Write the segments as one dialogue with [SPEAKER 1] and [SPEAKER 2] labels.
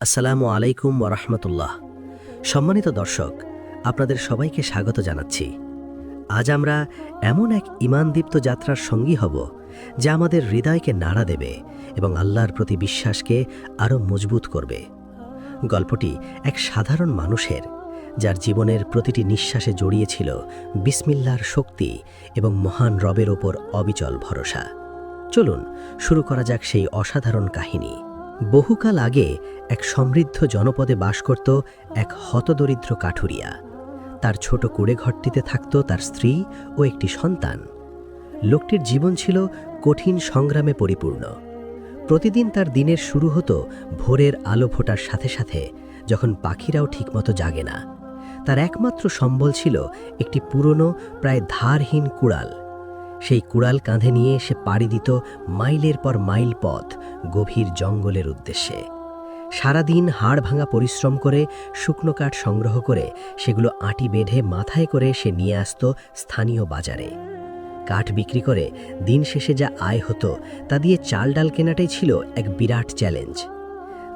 [SPEAKER 1] আসসালামু আলাইকুম ওরহমতুল্লাহ। সম্মানিত দর্শক, আপনাদের সবাইকে স্বাগত জানাচ্ছি। আজ আমরা এমন এক ঈমানদীপ্ত যাত্রার সঙ্গী হব যা আমাদের হৃদয়কে নাড়া দেবে এবং আল্লাহর প্রতি বিশ্বাসকে আরও মজবুত করবে। গল্পটি এক সাধারণ মানুষের, যার জীবনের প্রতিটি নিঃশ্বাসে জড়িয়েছিল বিসমিল্লাহর শক্তি এবং মহান রবের ওপর অবিচল ভরসা। চলুন শুরু করা যাক সেই অসাধারণ কাহিনী। বহুকাল আগে এক সমৃদ্ধ জনপদে বাস করত এক হতদরিদ্র কাঠুরিয়া। তার ছোট কুঁড়েঘরটিতে থাকত তার স্ত্রী ও একটি সন্তান। লোকটির জীবন ছিল কঠিন সংগ্রামে পরিপূর্ণ। প্রতিদিন তার দিনের শুরু হতো ভোরের আলো ফোটার সাথে সাথে, যখন পাখিরাও ঠিকমতো জাগে না। তার একমাত্র সম্বল ছিল একটি পুরনো, প্রায় ধারহীন কুড়াল। সেই কুড়াল কাঁধে নিয়ে সে পাড়ি দিত মাইলের পর মাইল পথ গভীর জঙ্গলের উদ্দেশ্যে। সারাদিন হাড় ভাঙা পরিশ্রম করে শুকনো কাঠ সংগ্রহ করে সেগুলো আঁটি বেঁধে মাথায় করে সে নিয়ে আসত স্থানীয় বাজারে। কাঠ বিক্রি করে দিন শেষে যা আয় হতো তা দিয়ে চাল ডাল কেনাটাই ছিল এক বিরাট চ্যালেঞ্জ।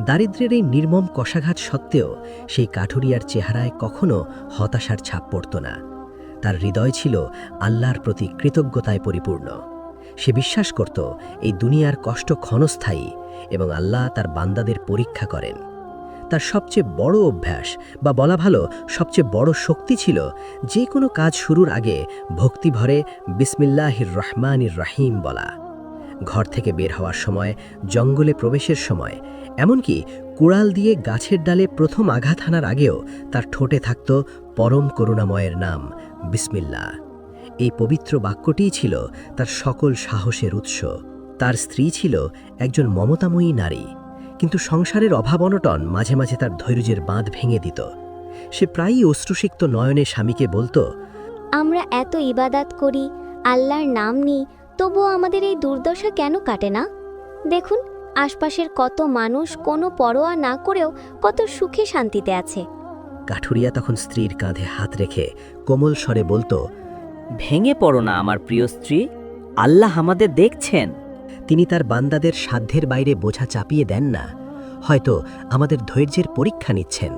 [SPEAKER 1] দারিদ্র্যের এই নির্মম কষাঘাত সত্ত্বেও সেই কাঠুরিয়ার চেহারায় কখনো হতাশার ছাপ পড়ত না। তার হৃদয় ছিল আল্লাহর প্রতি কৃতজ্ঞতায় পরিপূর্ণ। সে বিশ্বাস করত এই দুনিয়ার কষ্ট ক্ষণস্থায়ী এবং আল্লাহ তার বান্দাদের পরীক্ষা করেন। তার সবচেয়ে বড় অভ্যাস, বা বলা ভালো সবচেয়ে বড় শক্তি ছিল যে কোনো কাজ শুরুর আগে ভক্তি ভরে বিসমিল্লাহির রহমানির রহিম বলা। ঘর থেকে বের হওয়ার সময়, জঙ্গলে প্রবেশের সময়, এমনকি কুড়াল দিয়ে গাছের ডালে প্রথম আঘাত হানার আগেও তার ঠোঁটে থাকত পরম করুণাময়ের নাম বিসমিল্লাহ। এই পবিত্র বাক্যটিই ছিল তার সকল সাহসের উৎস। তার স্ত্রী ছিল একজন মমতাময়ী নারী, কিন্তু সংসারের অভাব অনটন মাঝে মাঝে তার ধৈর্যের বাঁধ ভেঙে দিত। সে প্রায়ই অশ্রুসিক্ত নয়নে স্বামীকে বলতো,
[SPEAKER 2] আমরা এত ইবাদাত করি, আল্লাহর নাম নিই, তবুও আমাদের এই দুর্দশা কেন কাটে না? দেখুন, আশপাশের কত মানুষ কোনো পরোয়া না করেও কত সুখে শান্তিতে আছে।
[SPEAKER 1] কাঠুরিয়া তখন স্ত্রীর কাঁধে হাত রেখে কোমল স্বরে বলতো,
[SPEAKER 3] ভেঙে পড়ো না আমার প্রিয় স্ত্রী, আল্লাহ আমাদের দেখছেন।
[SPEAKER 1] তিনি তার বান্দাদের সাধ্যের বাইরে বোঝা চাপিয়ে দেন না। হয়তো আমাদের ধৈর্যের পরীক্ষা নিচ্ছেন।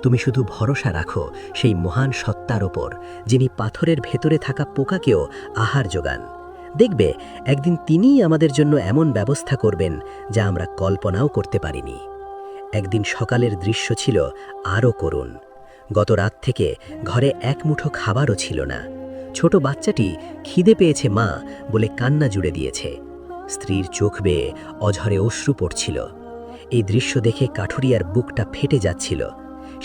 [SPEAKER 1] তুমি শুধু ভরসা রাখো সেই মহান সত্তার ওপর, যিনি পাথরের ভেতরে থাকা পোকাকেও আহার যোগান। দেখবে একদিন তিনিই আমাদের জন্য এমন ব্যবস্থা করবেন যা আমরা কল্পনাও করতে পারিনি। একদিন সকালের দৃশ্য ছিল আরও করুণ। গত রাত থেকে ঘরে এক মুঠো খাবারও ছিল না। ছোট বাচ্চাটি খিদে পেয়েছে মা বলে কান্না জুড়ে দিয়েছে। স্ত্রীর চোখ বেয়ে অঝরে অশ্রু পড়ছিল। এই দৃশ্য দেখে কাঠুরিয়ার বুকটা ফেটে যাচ্ছিল।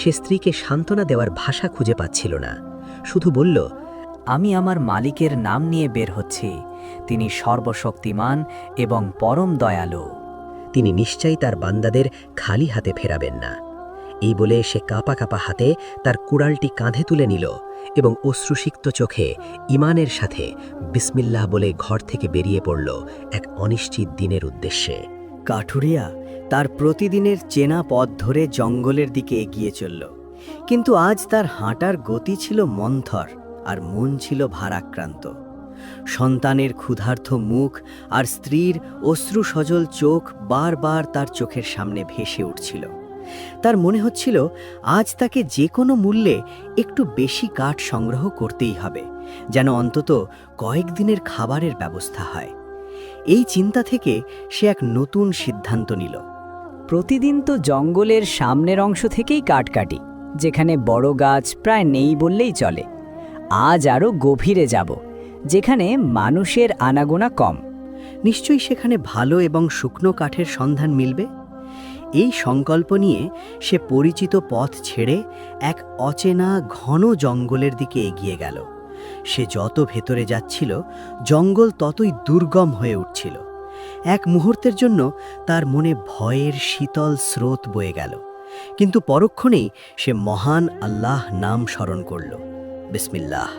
[SPEAKER 1] সে স্ত্রীকে সান্ত্বনা দেওয়ার ভাষা খুঁজে পাচ্ছিল না। শুধু বলল,
[SPEAKER 3] আমি আমার মালিকের নাম নিয়ে বের হচ্ছি, তিনি সর্বশক্তিমান এবং পরম দয়ালু।
[SPEAKER 1] তিনি নিশ্চয়ই তার বান্দাদের খালি হাতে ফেরাবেন না। এই বলে সে কাঁপা কাঁপা হাতে তার কুড়ালটি কাঁধে তুলে নিল এবং অশ্রুসিক্ত চোখে ঈমানের সাথে বিসমিল্লাহ বলে ঘর থেকে বেরিয়ে পড়ল এক অনিশ্চিত দিনের উদ্দেশ্যে।
[SPEAKER 4] কাঠুরিয়া তার প্রতিদিনের চেনা পথ ধরে জঙ্গলের দিকে এগিয়ে চলল, কিন্তু আজ তার হাঁটার গতি ছিল মন্থর আর মন ছিল ভারাক্রান্ত। সন্তানের ক্ষুধার্ত মুখ আর স্ত্রীর অশ্রুসজল চোখ বারবার তার চোখের সামনে ভেসে উঠছিল। তার মনে হচ্ছিল আজ তাকে যে কোনো মূল্যে একটু বেশি কাঠ সংগ্রহ করতেই হবে, যেন অন্তত কয়েকদিনের খাবারের ব্যবস্থা হয়। এই চিন্তা থেকে সে এক নতুন সিদ্ধান্ত নিল।
[SPEAKER 5] প্রতিদিন তো জঙ্গলের সামনের অংশ থেকেই কাঠ কাটি, যেখানে বড় গাছ প্রায় নেই বললেই চলে। আজ আরও গভীরে যাব, যেখানে মানুষের আনাগোনা কম।
[SPEAKER 4] নিশ্চয়ই সেখানে ভালো এবং শুকনো কাঠের সন্ধান মিলবে। এই সংকল্প নিয়ে সে পরিচিত পথ ছেড়ে এক অচেনা ঘন জঙ্গলের দিকে এগিয়ে গেল। সে যত ভেতরে যাচ্ছিল, জঙ্গল ততই দুর্গম হয়ে উঠছিল। এক মুহূর্তের জন্য তার মনে ভয়ের শীতল স্রোত বয়ে গেল, কিন্তু পরক্ষণেই সে মহান আল্লাহ নাম স্মরণ করল, বিসমিল্লাহ।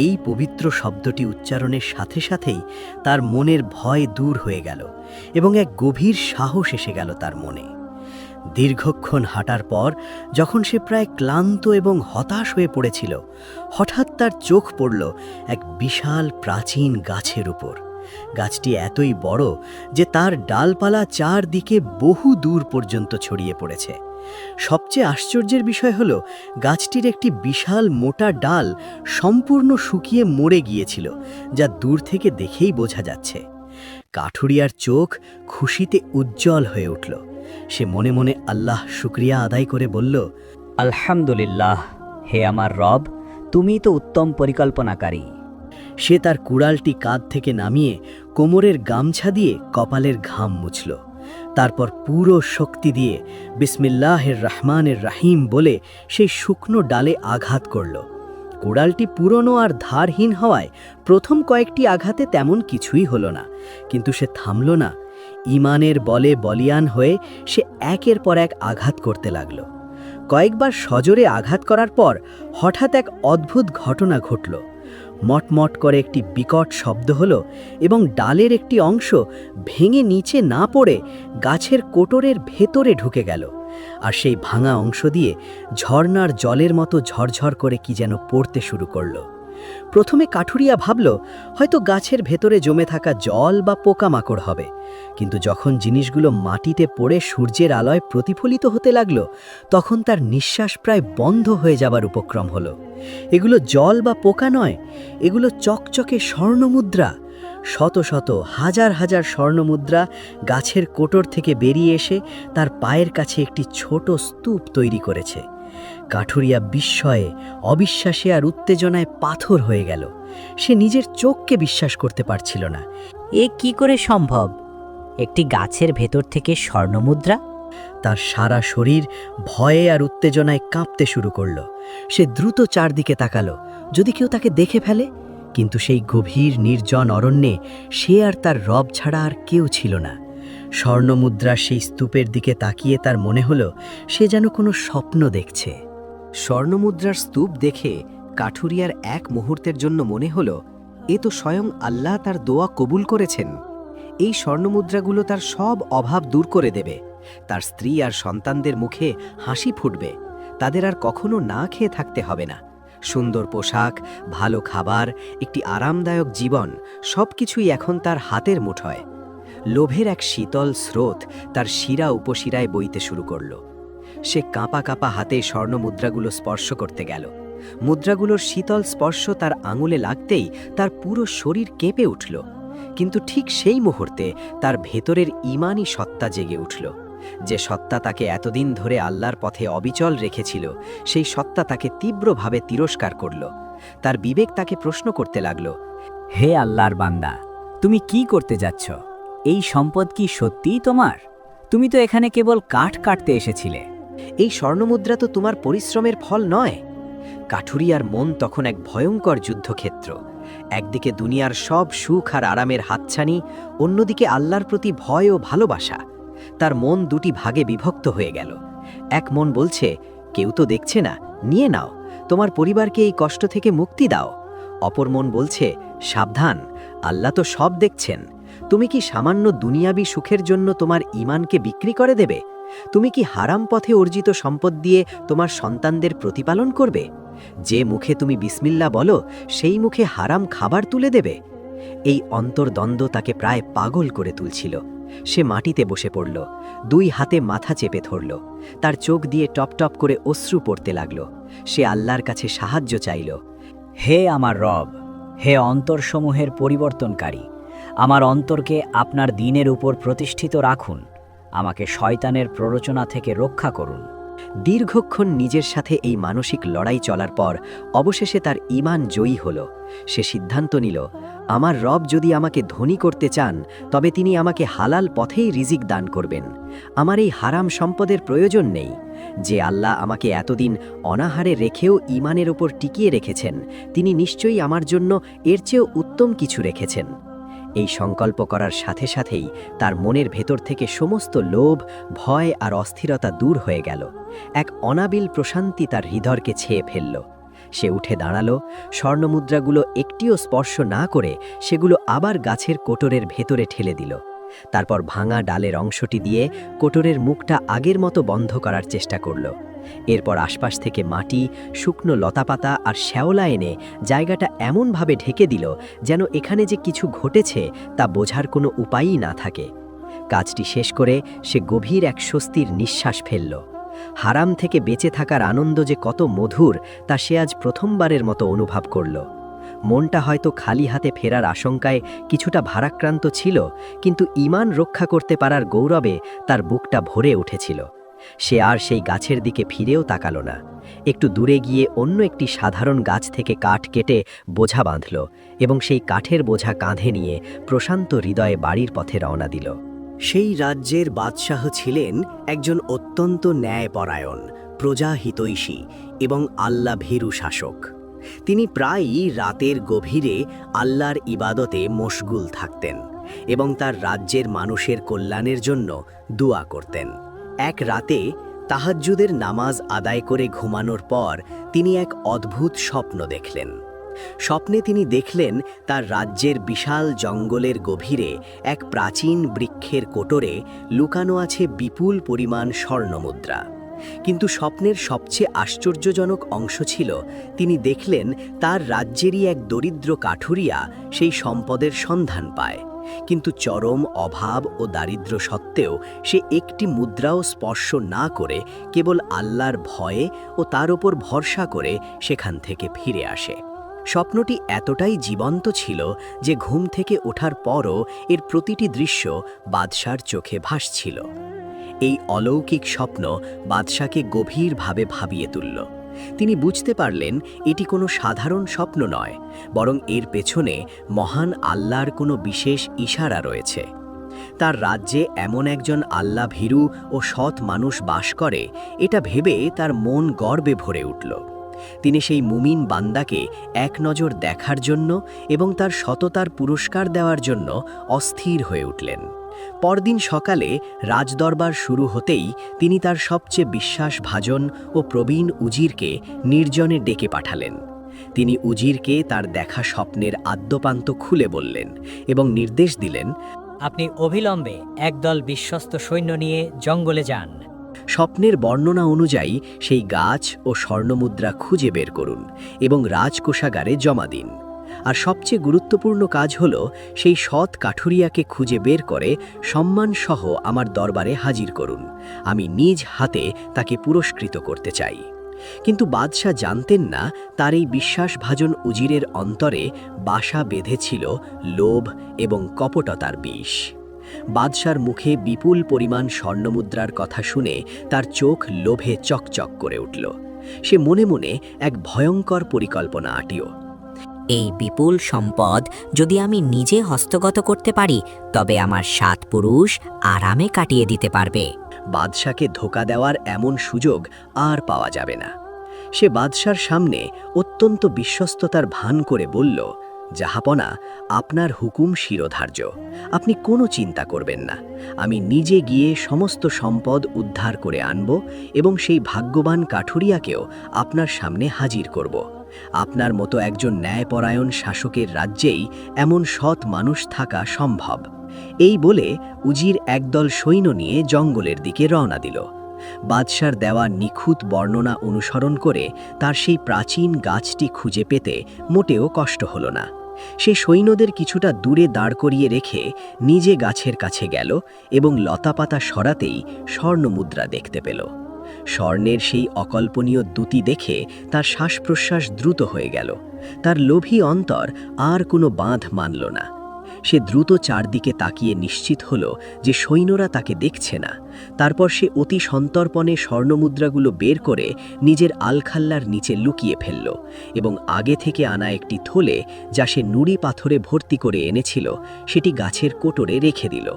[SPEAKER 4] এই পবিত্র শব্দটি উচ্চারণের সাথে সাথেই তার মনের ভয় দূর হয়ে গেল এবং এক গভীর সাহস এসে গেল তার মনে। দীর্ঘক্ষণ হাঁটার পর যখন সে প্রায় ক্লান্ত এবং হতাশ হয়ে পড়েছিল, হঠাৎ তার চোখ পড়ল এক বিশাল প্রাচীন গাছের উপর, গাছটি এতই বড় যে তার ডালপালা চারদিকে বহু দূর পর্যন্ত ছড়িয়ে পড়েছে। সবচেয়ে আশ্চর্যের বিষয় হলো গাছটির একটি বিশাল মোটা ডাল সম্পূর্ণ শুকিয়ে মরে গিয়েছিল, যা দূর থেকে দেখেই বোঝা যাচ্ছে। কাঠুরিয়ার চোখ খুশিতে উজ্জ্বল হয়ে উঠল। সে মনে মনে আল্লাহ শুকরিয়া আদায় করে বলল,
[SPEAKER 5] আলহামদুলিল্লাহ, হে আমার রব, তুমি তো উত্তম পরিকল্পনাকারী।
[SPEAKER 4] সে তার কুড়ালটি কাঁধ থেকে নামিয়ে কোমরের গামছা দিয়ে কপালের ঘাম মুছল। তারপর পুরো শক্তি দিয়ে বিসমিল্লাহির রহমানির রহিম বলে সেই শুকনো ডালে আঘাত করল। কুড়ালটি পুরনো আর ধারহীন হওয়ায় প্রথম কয়েকটি আঘাতে তেমন কিছুই হলো না, কিন্তু সে থামল না। ঈমানের বলে বলিয়ান হয়ে সে একের পর এক আঘাত করতে লাগল। কয়েকবার সজোরে আঘাত করার পর হঠাৎ এক অদ্ভুত ঘটনা ঘটল। মটমট করে একটি বিকট শব্দ হলো এবং ডালের একটি অংশ ভেঙে নিচে না পড়ে গাছের কোটরের ভেতরে ঢুকে গেল, আর সেই ভাঙা অংশ দিয়ে ঝর্ণার জলের মতো ঝরঝর করে কি যেন পড়তে শুরু করলো। প্রথমে কাঠুরিয়া ভাবল হয়তো গাছের ভেতরে জমে থাকা জল বা পোকামাকড় হবে, কিন্তু যখন জিনিসগুলো মাটিতে পড়ে সূর্যের আলোয় প্রতিফলিত হতে লাগলো, তখন তার নিঃশ্বাস প্রায় বন্ধ হয়ে যাবার উপক্রম হলো। এগুলো জল বা পোকা নয়, এগুলো চকচকে স্বর্ণমুদ্রা। শত শত হাজার হাজার স্বর্ণমুদ্রা গাছের কোটর থেকে বেরিয়ে এসে তার পায়ের কাছে একটি ছোট স্তূপ তৈরি করেছে। কাঠুরিয়া বিস্ময়ে, অবিশ্বাসে আর উত্তেজনায় পাথর হয়ে গেল। সে নিজের চোখকে বিশ্বাস করতে পারছিল না।
[SPEAKER 5] এ কি করে সম্ভব? একটি গাছের ভেতর থেকে স্বর্ণমুদ্রা?
[SPEAKER 4] তার সারা শরীর ভয়ে আর উত্তেজনায় কাঁপতে শুরু করলো। সে দ্রুত চারদিকে তাকালো, যদি কেউ তাকে দেখে ফেলে। কিন্তু সেই গভীর নির্জন অরণ্যে সে আর তার রব ছাড়া আর কেউ ছিল না। স্বর্ণমুদ্রার সেই স্তূপের দিকে তাকিয়ে তার মনে হলো সে যেন কোনো স্বপ্ন দেখছে।
[SPEAKER 1] স্বর্ণমুদ্রার স্তূপ দেখে কাঠুরিয়ার এক মুহূর্তের জন্য মনে হলো এ তো স্বয়ং আল্লাহ তার দোয়া কবুল করেছেন। এই স্বর্ণমুদ্রাগুলো তার সব অভাব দূর করে দেবে। তার স্ত্রী আর সন্তানদের মুখে হাসি ফুটবে। তাদের আর কখনো না খেয়ে থাকতে হবে না। সুন্দর পোশাক, ভালো খাবার, একটি আরামদায়ক জীবন, সবকিছুই এখন তার হাতের মুঠোয়। লোভের এক শীতল স্রোত তার শিরা উপশিরায় বইতে শুরু করল। সে কাঁপা কাঁপা হাতে স্বর্ণমুদ্রাগুলো স্পর্শ করতে গেল। মুদ্রাগুলোর শীতল স্পর্শ তার আঙুলে লাগতেই তার পুরো শরীর কেঁপে উঠল। কিন্তু ঠিক সেই মুহূর্তে তার ভেতরের ঈমানি সত্তা জেগে উঠল। যে সত্তা তাকে এতদিন ধরে আল্লাহর পথে অবিচল রেখেছিল, সেই সত্তা তাকে তীব্রভাবে তিরস্কার করল। তার বিবেক তাকে প্রশ্ন করতে লাগল,
[SPEAKER 5] হে আল্লাহর বান্দা, তুমি কি করতে যাচ্ছ? এই সম্পদ কি সত্যিই তোমার? তুমি তো এখানে কেবল কাঠ কাটতে এসেছিলে।
[SPEAKER 1] এই স্বর্ণমুদ্রা তো তোমার পরিশ্রমের ফল নয়। কাঠুরিয়ার মন তখন এক ভয়ঙ্কর যুদ্ধক্ষেত্র। একদিকে দুনিয়ার সব সুখ আর আরামের হাতছানি, অন্যদিকে আল্লাহর প্রতি ভয় ও ভালোবাসা। তার মন দুটি ভাগে বিভক্ত হয়ে গেল। এক মন বলছে, কেউ তো দেখছে না, নিয়ে নাও, তোমার পরিবারকে এই কষ্ট থেকে মুক্তি দাও। অপর মন বলছে, সাবধান, আল্লাহ তো সব দেখছেন। তুমি কি সামান্য দুনিয়াবী সুখের জন্য তোমার ঈমানকে বিক্রি করে দেবে? তুমি কি হারাম পথে অর্জিত সম্পদ দিয়ে তোমার সন্তানদের প্রতিপালন করবে? যে মুখে তুমি বিসমিল্লাহ বলো, সেই মুখে হারাম খাবার তুলে দেবে? এই অন্তর্দ্বন্দ্ব তাকে প্রায় পাগল করে তুলছিল। সে মাটিতে বসে পড়ল, দুই হাতে মাথা চেপে ধরল। তার চোখ দিয়ে টপ টপ করে অশ্রু পড়তে লাগল। সে আল্লাহর কাছে সাহায্য চাইল।
[SPEAKER 5] হে আমার রব, হে অন্তরসমূহের পরিবর্তনকারী, আমার অন্তরকে আপনার দ্বীনের উপর প্রতিষ্ঠিত রাখুন। আমাকে শয়তানের প্ররোচনা থেকে রক্ষা করুন।
[SPEAKER 1] দীর্ঘক্ষণ নিজের সাথে এই মানসিক লড়াই চলার পর অবশেষে তার ঈমান জয়ী হল। সে সিদ্ধান্ত নিল, আমার রব যদি আমাকে ধনী করতে চান, তবে তিনি আমাকে হালাল পথেই রিজিক দান করবেন। আমার এই হারাম সম্পদের প্রয়োজন নেই। যে আল্লাহ আমাকে এতদিন অনাহারে রেখেও ঈমানের ওপর টিকিয়ে রেখেছেন, তিনি নিশ্চয়ই আমার জন্য এর চেয়েও উত্তম কিছু রেখেছেন। এই সংকল্প করার সাথে সাথেই তার মনের ভেতর থেকে সমস্ত লোভ, ভয় আর অস্থিরতা দূর হয়ে গেল। এক অনাবিল প্রশান্তি তার হৃদয়কে ছেয়ে ফেলল। সে উঠে দাঁড়ালো, স্বর্ণমুদ্রাগুলো একটিও স্পর্শ না করে সেগুলো আবার গাছের কোটরের ভেতরে ঠেলে দিল। তারপর ভাঙা ডালের অংশটি দিয়ে কোটরের মুখটা আগের মতো বন্ধ করার চেষ্টা করল। এরপর আশপাশ থেকে মাটি, শুকনো লতাপাতা আর শ্যাওলা এনে জায়গাটা এমনভাবে ঢেকে দিল যেন এখানে যে কিছু ঘটেছে তা বোঝার কোনো উপায়ই না থাকে। কাজটি শেষ করে সে গভীর এক স্বস্তির নিঃশ্বাস ফেলল। হারাম থেকে বেঁচে থাকার আনন্দ যে কত মধুর তা সে আজ প্রথমবারের মতো অনুভব করল। মনটা হয়তো খালি হাতে ফেরার আশঙ্কায় কিছুটা ভারাক্রান্ত ছিল, কিন্তু ঈমান রক্ষা করতে পারার গৌরবে তার বুকটা ভরে উঠেছিল। সে আর সেই গাছের দিকে ফিরেও তাকালো না। একটু দূরে গিয়ে অন্য একটি সাধারণ গাছ থেকে কাঠ কেটে বোঝা বাঁধল এবং সেই কাঠের বোঝা কাঁধে নিয়ে প্রশান্ত হৃদয়ে বাড়ির পথে রওনা দিল।
[SPEAKER 4] সেই রাজ্যের বাদশাহ ছিলেন একজন অত্যন্ত ন্যায়পরায়ণ, প্রজাহিতৈষী এবং আল্লাহ ভীরু শাসক। তিনি প্রায়ই রাতের গভীরে আল্লাহর ইবাদতে মশগুল থাকতেন এবং তার রাজ্যের মানুষের কল্যাণের জন্য দোয়া করতেন। এক রাতে তাহাজ্জুদের নামাজ আদায় করে ঘুমানোর পর তিনি এক অদ্ভুত স্বপ্ন দেখলেন। স্বপ্নে তিনি দেখলেন তার রাজ্যের বিশাল জঙ্গলের গভীরে এক প্রাচীন বৃক্ষের কোটরে লুকানো আছে বিপুল পরিমাণ স্বর্ণমুদ্রা। কিন্তু স্বপ্নের সবচেয়ে আশ্চর্যজনক অংশ ছিল তিনি দেখলেন তার রাজ্যেরই এক দরিদ্র কাঠুরিয়া সেই সম্পদের সন্ধান পায়, কিন্তু চরম অভাব ও দারিদ্র্য সত্ত্বেও সে একটি মুদ্রাও স্পর্শ না করে কেবল আল্লাহর ভয়ে ও তার ওপর ভরসা করে সেখান থেকে ফিরে আসে। স্বপ্নটি এতটাই জীবন্ত ছিল যে ঘুম থেকে ওঠার পরও এর প্রতিটি দৃশ্য বাদশার চোখে ভাসছিল। এই অলৌকিক স্বপ্ন বাদশাকে গভীরভাবে ভাবিয়ে তুলল। তিনি বুঝতে পারলেন এটি কোনো সাধারণ স্বপ্ন নয়, বরং এর পেছনে মহান আল্লাহর কোনো বিশেষ ইশারা রয়েছে। তার রাজ্যে এমন একজন আল্লাহ ভীরু ও সৎ মানুষ বাস করে, এটা ভেবে তার মন গর্বে ভরে উঠল। তিনি সেই মুমিন বান্দাকে এক নজর দেখার জন্য এবং তার সততার পুরস্কার দেওয়ার জন্য অস্থির হয়ে উঠলেন। পরদিন সকালে রাজদরবার শুরু হতেই তিনি তার সবচেয়ে বিশ্বাসভাজন ও প্রবীণ উজিরকে নির্জনে ডেকে পাঠালেন। তিনি উজিরকে তার দেখা স্বপ্নের আদ্যোপান্ত খুলে বললেন এবং নির্দেশ দিলেন,
[SPEAKER 5] আপনি অবিলম্বে একদল বিশ্বস্ত সৈন্য নিয়ে জঙ্গলে যান।
[SPEAKER 4] স্বপ্নের বর্ণনা অনুযায়ী সেই গাছ ও স্বর্ণমুদ্রা খুঁজে বের করুন এবং রাজকোষাগারে জমা দিন। আর সবচেয়ে গুরুত্বপূর্ণ কাজ হল সেই সৎ কাঠুরিয়াকে খুঁজে বের করে সম্মানসহ আমার দরবারে হাজির করুন। আমি নিজ হাতে তাকে পুরস্কৃত করতে চাই। কিন্তু বাদশাহ জানতেন না তার এই বিশ্বাসভাজন উজিরের অন্তরে বাসা বেঁধেছিল লোভ এবং কপটতার বিষ। বাদশার মুখে বিপুল পরিমাণ স্বর্ণমুদ্রার কথা শুনে তার চোখ লোভে চকচক করে উঠল। সে মনে মনে এক ভয়ঙ্কর পরিকল্পনা আঁটিল।
[SPEAKER 6] এই বিপুল সম্পদ যদি আমি নিজে হস্তগত করতে পারি, তবে আমার 7 পুরুষ আরামে কাটিয়ে দিতে পারবে।
[SPEAKER 4] বাদশাকে ধোঁকা দেওয়ার এমন সুযোগ আর পাওয়া যাবে না। সে বাদশার সামনে অত্যন্ত বিশ্বস্ততার ভান করে বলল, জাহাপনা, আপনার হুকুম শিরোধার্য, আপনি কোনো চিন্তা করবেন না। আমি নিজে গিয়ে সমস্ত সম্পদ উদ্ধার করে আনব এবং সেই ভাগ্যবান কাঠুরিয়াকেও আপনার সামনে হাজির করব। আপনার মতো একজন ন্যায়পরায়ণ শাসকের রাজ্যেই এমন সৎ মানুষ থাকা সম্ভব। এই বলে উজির একদল সৈন্য নিয়ে জঙ্গলের দিকে রওনা দিল। বাদশার দেওয়া নিখুঁত বর্ণনা অনুসরণ করে তার সেই প্রাচীন গাছটি খুঁজে পেতে মোটেও কষ্ট হল না। সে সৈন্যদের কিছুটা দূরে দাঁড় করিয়ে রেখে নিজে গাছের কাছে গেল এবং লতাপাতা সরাতেই স্বর্ণমুদ্রা দেখতে পেল। স্বর্ণের সেই অকল্পনীয় দ্যুতি দেখে তার শ্বাস প্রশ্বাস দ্রুত হয়ে গেল। তার লোভী অন্তর আর কোনো বাঁধ মানল না। সে দ্রুত চারদিকে তাকিয়ে নিশ্চিত হল যে সৈন্যরা তাকে দেখছে না। তারপর সে অতি সন্তর্পণে স্বর্ণমুদ্রাগুলো বের করে নিজের আলখাল্লার নিচে লুকিয়ে ফেলল এবং আগে থেকে আনা একটি থলে, যা সে নুড়ি পাথরে ভর্তি করে এনেছিল, সেটি গাছের কোটরে রেখে দিল।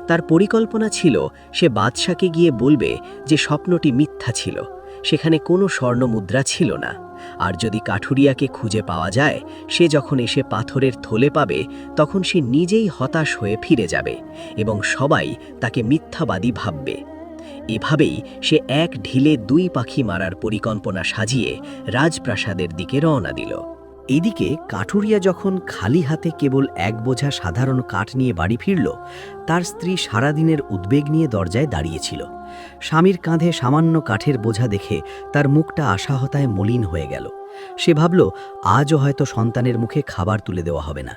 [SPEAKER 4] তার পরিকল্পনা ছিল সে বাদশাকে গিয়ে বলবে যে স্বপ্নটি মিথ্যা ছিল, সেখানে কোনো স্বর্ণমুদ্রা ছিল না। আর যদি কাঠুরিয়াকে খুঁজে পাওয়া যায়, সে যখন এসে পাথরের থলে পাবে, তখন সে নিজেই হতাশ হয়ে ফিরে যাবে এবং সবাই তাকে মিথ্যাবাদী ভাববে। এভাবেই সে এক ঢিলে 2 পাখি মারার পরিকল্পনা সাজিয়ে রাজপ্রাসাদের দিকে রওনা দিল। এদিকে কাঠুরিয়া যখন খালি হাতে কেবল এক বোঝা সাধারণ কাঠ নিয়ে বাড়ি ফিরল, তার স্ত্রী সারাদিনের উদ্বেগ নিয়ে দরজায় দাঁড়িয়েছিল স্বামীর কাঁধে সামান্য কাঠের বোঝা দেখে তার মুখটা আশাহতায় মলিন হয়ে গেল। সে ভাবল, আজও হয়তো সন্তানের মুখে খাবার তুলে দেওয়া হবে না।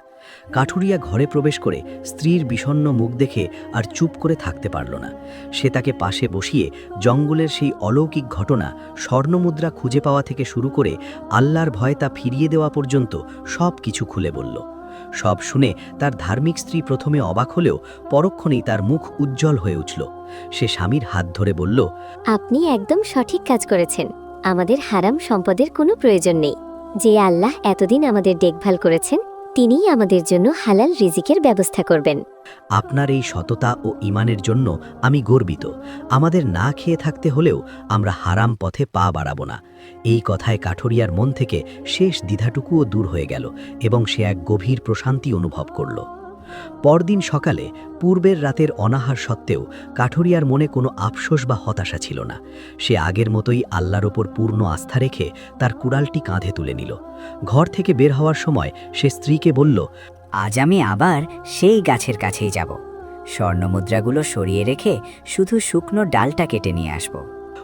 [SPEAKER 4] কাঠুরিয়া ঘরে প্রবেশ করে স্ত্রীর বিষণ্ণ মুখ দেখে আর চুপ করে থাকতে পারল না। সে তাকে পাশে বসিয়ে জঙ্গলের সেই অলৌকিক ঘটনা, স্বর্ণমুদ্রা খুঁজে পাওয়া থেকে শুরু করে আল্লাহর ভয় তা ফিরিয়ে দেওয়া পর্যন্ত সব কিছু খুলে বলল। সব শুনে তার ধার্মিক স্ত্রী প্রথমে অবাক হলেও পরক্ষণেই তার মুখ উজ্জ্বল হয়ে উঠল। সে স্বামীর হাত ধরে বলল,
[SPEAKER 2] আপনি একদম সঠিক কাজ করেছেন। আমাদের হারাম সম্পদের কোনো প্রয়োজন নেই। যে আল্লাহ এতদিন আমাদের দেখভাল করেছেন, তিনিই আমাদের জন্য হালাল রিজিকের ব্যবস্থা করবেন।
[SPEAKER 1] আপনার এই সততা ও ঈমানের জন্য আমি গর্বিত। আমাদের না খেয়ে থাকতে হলেও আমরা হারাম পথে পা বাড়াবো না। এই কথায় কাঠুরিয়ার মন থেকে শেষ দ্বিধাটুকুও দূর হয়ে গেল এবং সে এক গভীর প্রশান্তি অনুভব করল। পরদিন সকালে পূর্বের রাতের অনাহার সত্ত্বেও কাঠুরিয়ার মনে কোনো আফসোস বা হতাশা ছিল না। সে আগের মতোই আল্লাহর ওপর পূর্ণ আস্থা রেখে তার কুড়ালটি কাঁধে তুলে নিল। ঘর থেকে বের হওয়ার সময় সে স্ত্রীকে বলল,
[SPEAKER 3] আজ আমি আবার সেই গাছের কাছেই যাব। স্বর্ণমুদ্রাগুলো সরিয়ে রেখে শুধু শুকনো ডালটা কেটে নিয়ে আসব।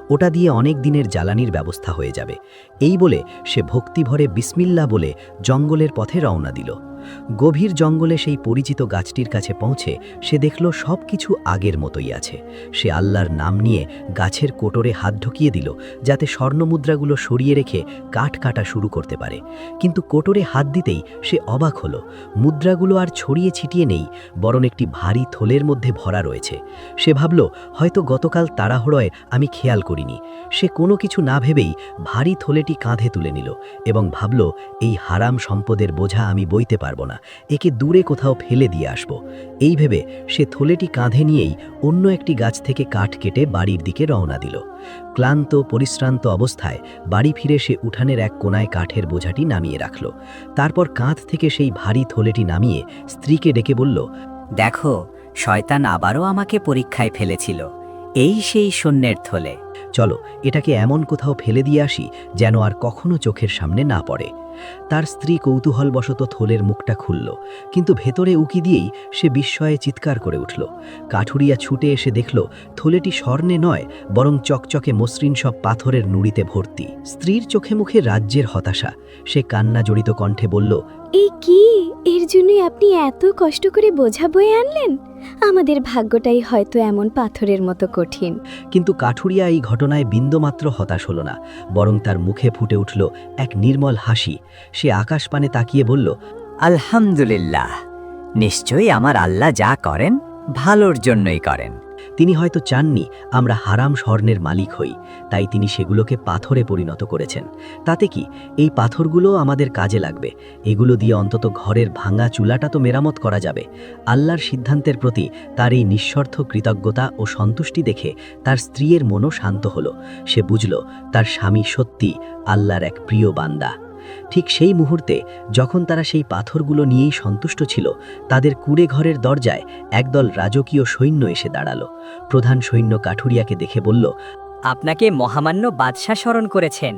[SPEAKER 1] ওটা দিয়ে অনেক দিনের জ্বালানির ব্যবস্থা হয়ে যাবে। এই বলে সে ভক্তিভরে বিসমিল্লাহ বলে জঙ্গলের পথে রওনা দিল। গভীর জঙ্গলে সেই পরিচিত গাছটির কাছে পৌঁছে সে দেখল সব কিছু আগের মতোই আছে। সে আল্লাহর নাম নিয়ে গাছের কোটরে হাত ঢুকিয়ে দিল, যাতে স্বর্ণমুদ্রাগুলো সরিয়ে রেখে কাঠ কাটা শুরু করতে পারে। কিন্তু কোটরে হাত দিতেই সে অবাক হলো। মুদ্রাগুলো আর ছড়িয়ে ছিটিয়ে নেই, বরং একটি ভারী থলের মধ্যে ভরা রয়েছে। সে ভাবল, হয়তো গতকাল তাড়াহুড়োয় আমি খেয়াল করিনি। সে কোনো কিছু না ভেবেই ভারী থলেটি কাঁধে তুলে নিল এবং ভাবল, এই হারাম সম্পদের বোঝা আমি বইতে পারব না, একে দূরে কোথাও ফেলে দিয়ে আসব। এই ভেবে সে থলেটি কাঁধে নিয়েই অন্য একটি গাছ থেকে কাঠ কেটে বাড়ির দিকে রওনা দিল। ক্লান্ত পরিশ্রান্ত অবস্থায় বাড়ি ফিরে সে উঠানের এক কোনায় কাঠের বোঝাটি নামিয়ে রাখল। তারপর কাঁধ থেকে সেই ভারী থলেটি নামিয়ে স্ত্রীকে ডেকে বলল,
[SPEAKER 3] দেখো, শয়তান আবারও আমাকে পরীক্ষায় ফেলেছিল। এই সেই শূন্যের থলে।
[SPEAKER 1] চলো এটাকে এমন কোথাও ফেলে দিয়ে আসি যেন আর কখনো চোখের সামনে না পড়ে। তার স্ত্রী কৌতূহলবশত থলের মুখটা খুলল, কিন্তু ভেতরে উকি দিয়েই সে বিস্ময়ে চিৎকার করে উঠল। কাঠুরিয়া ছুটে এসে দেখল থলেটি স্বর্ণে নয়, বরং চকচকে মসৃণ সব পাথরের নুড়িতে ভর্তি। স্ত্রীর চোখে মুখে রাজ্যের হতাশা। সে কান্না জড়িত কণ্ঠে বলল,
[SPEAKER 2] এই কি, এর জন্য আপনি এত কষ্ট করে বোঝা বয়ে আনলেন? আমাদের ভাগ্যটাই হয়তো এমন পাথরের মতো কঠিন।
[SPEAKER 1] কিন্তু কাঠুরিয়া এই ঘটনায় বিন্দুমাত্র হতাশ হল না, বরং তার মুখে ফুটে উঠল এক নির্মল হাসি। সে আকাশপানে তাকিয়ে বলল,
[SPEAKER 3] আলহামদুলিল্লাহ, নিশ্চয়ই আমার আল্লাহ যা করেন ভালোর জন্যই করেন।
[SPEAKER 1] তিনি হয়তো চাননি আমরা হারাম স্বর্ণের মালিক হই, তাই তিনি সেগুলোকে পাথরে পরিণত করেছেন। তাতে কি, এই পাথরগুলো আমাদের কাজে লাগবে। এগুলো দিয়ে অন্তত ঘরের ভাঙা চুলাটা তো মেরামত করা যাবে। আল্লাহর সিদ্ধান্তের প্রতি তার এই নিঃস্বার্থ কৃতজ্ঞতা ও সন্তুষ্টি দেখে তার স্ত্রীর মনও শান্ত হলো। সে বুঝল তার স্বামী সত্যি আল্লাহর এক প্রিয় বান্দা। ঠিক সেই মুহূর্তে যখন তারা সেই পাথরগুলো নিয়েই সন্তুষ্ট ছিল, তাদের কুঁড়ে ঘরের দরজায় একদল রাজকীয় সৈন্য এসে দাঁড়ালো। প্রধান সৈন্য কাঠুরিয়াকে দেখে বলল,
[SPEAKER 3] আপনাকে মহামান্য বাদশাহ স্মরণ করেছেন।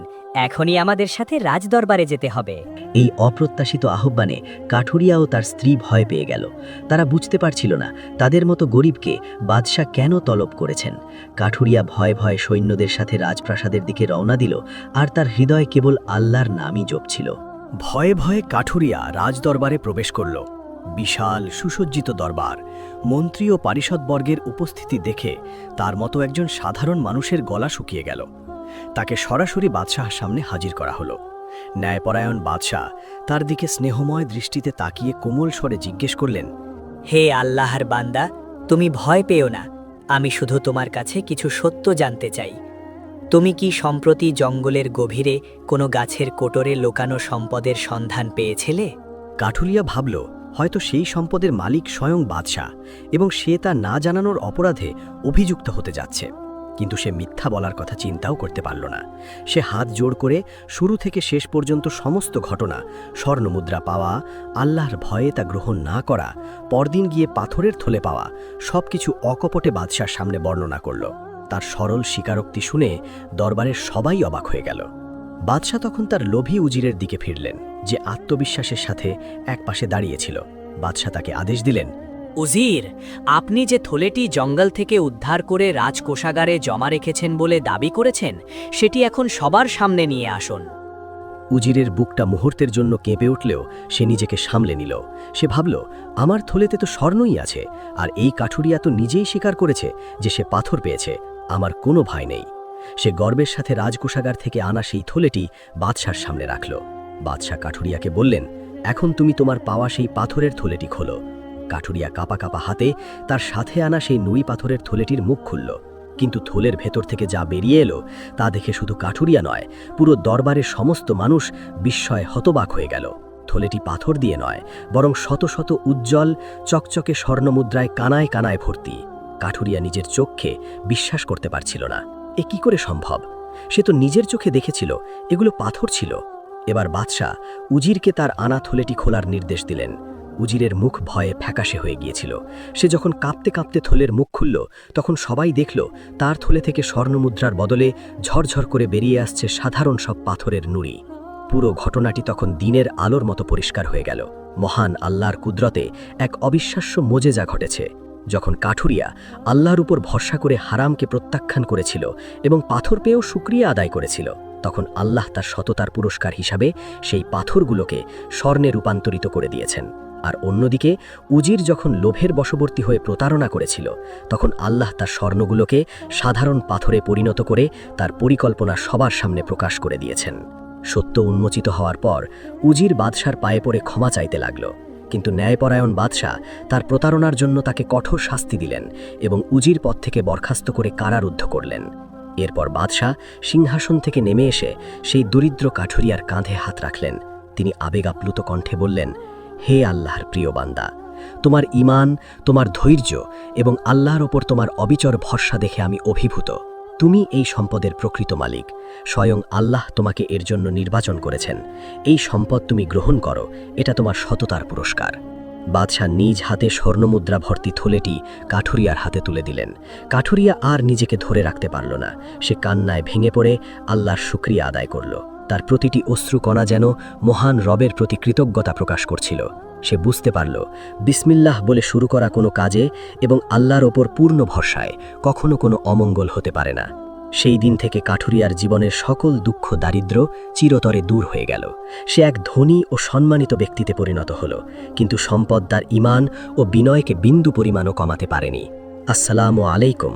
[SPEAKER 3] এখনই আমাদের সাথে রাজদরবারে যেতে হবে।
[SPEAKER 1] এই অপ্রত্যাশিত আহ্বানে কাঠুরিয়া ও তার স্ত্রী ভয় পেয়ে গেল। তারা বুঝতে পারছিল না তাদের মতো গরিবকে বাদশাহ কেন তলব করেছেন। কাঠুরিয়া ভয়ে ভয়ে সৈন্যদের সাথে রাজপ্রাসাদের দিকে রওনা দিল, আর তার হৃদয় কেবল আল্লাহর নামই জপছিল।
[SPEAKER 4] ভয়ে ভয়ে কাঠুরিয়া রাজদরবারে প্রবেশ করল। বিশাল সুসজ্জিত দরবার, মন্ত্রী ও পারিষদবর্গের উপস্থিতি দেখে তার মতো একজন সাধারণ মানুষের গলা শুকিয়ে গেল। তাকে সরাসরি বাদশাহর সামনে হাজির করা হলো। ন্যায়পরায়ণ বাদশাহ তার দিকে স্নেহময় দৃষ্টিতে তাকিয়ে কোমল স্বরে জিজ্ঞেস করলেন,
[SPEAKER 3] হে আল্লাহর বান্দা, তুমি ভয় পেও না। আমি শুধু তোমার কাছে কিছু সত্য জানতে চাই। তুমি কি সম্প্রতি জঙ্গলের গভীরে কোনো গাছের কোটরে লুকানো সম্পদের সন্ধান পেয়েছিলে?
[SPEAKER 4] কাঠুরিয়া ভাবল, হয়তো সেই সম্পদের মালিক স্বয়ং বাদশাহ এবং সে তা না জানানোর অপরাধে অভিযুক্ত হতে যাচ্ছে। কিন্তু সে মিথ্যা বলার কথা চিন্তাও করতে পারল না। সে হাত জোড় করে শুরু থেকে শেষ পর্যন্ত সমস্ত ঘটনা, স্বর্ণমুদ্রা পাওয়া, আল্লাহর ভয়ে তা গ্রহণ না করা, পরদিন গিয়ে পাথরের থলে পাওয়া, সবকিছু অকপটে বাদশার সামনে বর্ণনা করল। তার সরল স্বীকারোক্তি শুনে দরবারের সবাই অবাক হয়ে গেল। বাদশাহ তখন তার লোভী উজিরের দিকে ফিরলেন, যে আত্মবিশ্বাসের সাথে একপাশে দাঁড়িয়েছিল। বাদশাহ তাকে আদেশ দিলেন,
[SPEAKER 3] উজির, আপনি যে থলেটি জঙ্গল থেকে উদ্ধার করে রাজকোষাগারে জমা রেখেছেন বলে দাবি করেছেন, সেটি এখন সবার সামনে নিয়ে আসুন।
[SPEAKER 1] উজিরের বুকটা মুহূর্তের জন্য কেঁপে উঠলেও সে নিজেকে সামলে নিল। সে ভাবল, আমার থলেতে তো স্বর্ণই আছে, আর এই কাঠুরিয়া তো নিজেই স্বীকার করেছে যে সে পাথর পেয়েছে। আমার কোনো ভয় নেই। সে গর্বের সাথে রাজকোষাগার থেকে আনা সেই থলেটি বাদশার সামনে রাখল। বাদশাহ কাঠুরিয়াকে বললেন, এখন তুমি তোমার পাওয়া সেই পাথরের থলেটি খোলো। কাঠুরিয়া কাঁপা কাঁপা হাতে তার সাথে আনা সেই নুই পাথরের থলেটির মুখ খুলল, কিন্তু থলের ভেতর থেকে যা বেরিয়ে এলো তা দেখে শুধু কাঠুরিয়া নয়, পুরো দরবারের সমস্ত মানুষ বিস্ময়ে হতবাক হয়ে গেল। থলেটি পাথর দিয়ে নয়, বরং শত শত উজ্জ্বল চকচকে স্বর্ণমুদ্রায় কানায় কানায় ভর্তি। কাঠুরিয়া নিজের চোখে বিশ্বাস করতে পারছিল না। এ কি করে সম্ভব? সে তো নিজের চোখে দেখেছিল এগুলো পাথর ছিল। এবার বাদশাহ উজিরকে তার আনা থলেটি খোলার নির্দেশ দিলেন। উজিরের মুখ ভয়ে ফ্যাকাশে হয়ে গিয়েছিল। সে যখন কাঁপতে কাঁপতে থলের মুখ খুলল, তখন সবাই দেখল তার থলে থেকে স্বর্ণমুদ্রার বদলে ঝরঝর করে বেরিয়ে আসছে সাধারণ সব পাথরের নুড়ি। পুরো ঘটনাটি তখন দিনের আলোর মতো পরিষ্কার হয়ে গেল। মহান আল্লাহর কুদরতে এক অবিশ্বাস্য মোজেজা ঘটেছে। যখন কাঠুরিয়া আল্লাহর উপর ভরসা করে হারামকে প্রত্যাখ্যান করেছিল এবং পাথর পেয়েও শুকরিয়া আদায় করেছিল, তখন আল্লাহ তার সততার পুরস্কার হিসাবে সেই পাথরগুলোকে স্বর্ণে রূপান্তরিত করে দিয়েছেন। আর অন্যদিকে উজির যখন লোভের বশবর্তী হয়ে প্রতারণা করেছিল, তখন আল্লাহ তার স্বর্ণগুলোকে সাধারণ পাথরে পরিণত করে তার পরিকল্পনা সবার সামনে প্রকাশ করে দিয়েছেন। সত্য উন্মোচিত হওয়ার পর উজির বাদশার পায়ে পড়ে ক্ষমা চাইতে লাগল, কিন্তু ন্যায়পরায়ণ বাদশাহ তার প্রতারণার জন্য তাকে কঠোর শাস্তি দিলেন এবং উজির পদ থেকে বরখাস্ত করে কারারুদ্ধ করলেন। এরপর বাদশাহ সিংহাসন থেকে নেমে এসে সেই দরিদ্র কাঠুরিয়ার কাঁধে হাত রাখলেন। তিনি আবেগাপ্লুত কণ্ঠে বললেন, হে আল্লাহর প্রিয় বান্দা, তোমার ঈমান, তোমার ধৈর্য এবং আল্লাহর ওপর তোমার অবিচর ভরসা দেখে আমি অভিভূত। তুমি এই সম্পদের প্রকৃত মালিক। স্বয়ং আল্লাহ তোমাকে এর জন্য নির্বাচন করেছেন। এই সম্পদ তুমি গ্রহণ করো, এটা তোমার সততার পুরস্কার। বাদশাহ নিজ হাতে স্বর্ণমুদ্রা ভর্তি থলেটি কাঠুরিয়ার হাতে তুলে দিলেন। কাঠুরিয়া আর নিজেকে ধরে রাখতে পারল না। সে কান্নায় ভেঙে পড়ে আল্লাহর শুকরিয়া আদায় করল। তার প্রতিটি অশ্রুকণা যেন মহান রবের প্রতি কৃতজ্ঞতা প্রকাশ করছিল। সে বুঝতে পারল, বিসমিল্লাহ বলে শুরু করা কোনো কাজে এবং আল্লাহর ওপর পূর্ণ ভরসায় কখনো কোনো অমঙ্গল হতে পারে না। সেই দিন থেকে কাঠুরিয়ার জীবনের সকল দুঃখ দারিদ্র্য চিরতরে দূর হয়ে গেল। সে এক ধনী ও সম্মানিত ব্যক্তিতে পরিণত হল, কিন্তু সম্পদ তার ঈমান ও বিনয়কে বিন্দু পরিমাণও কমাতে পারেনি। আসসালামু আলাইকুম।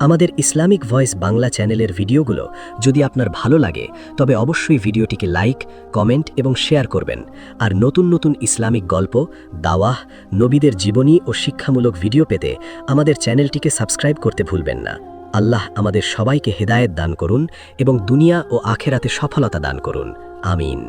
[SPEAKER 1] আমাদের ইসলামিক ভয়েস বাংলা চ্যানেলের ভিডিওগুলো যদি আপনার ভালো লাগে, তবে অবশ্যই ভিডিওটিকে লাইক, কমেন্ট এবং শেয়ার করবেন। আর নতুন নতুন ইসলামিক গল্প, দাওয়াহ, নবীদের জীবনী ও শিক্ষামূলক ভিডিও পেতে আমাদের চ্যানেলটিকে সাবস্ক্রাইব করতে ভুলবেন না। আল্লাহ আমাদের সবাইকে হেদায়েত দান করুন এবং দুনিয়া ও আখেরাতে সফলতা দান করুন। আমিন।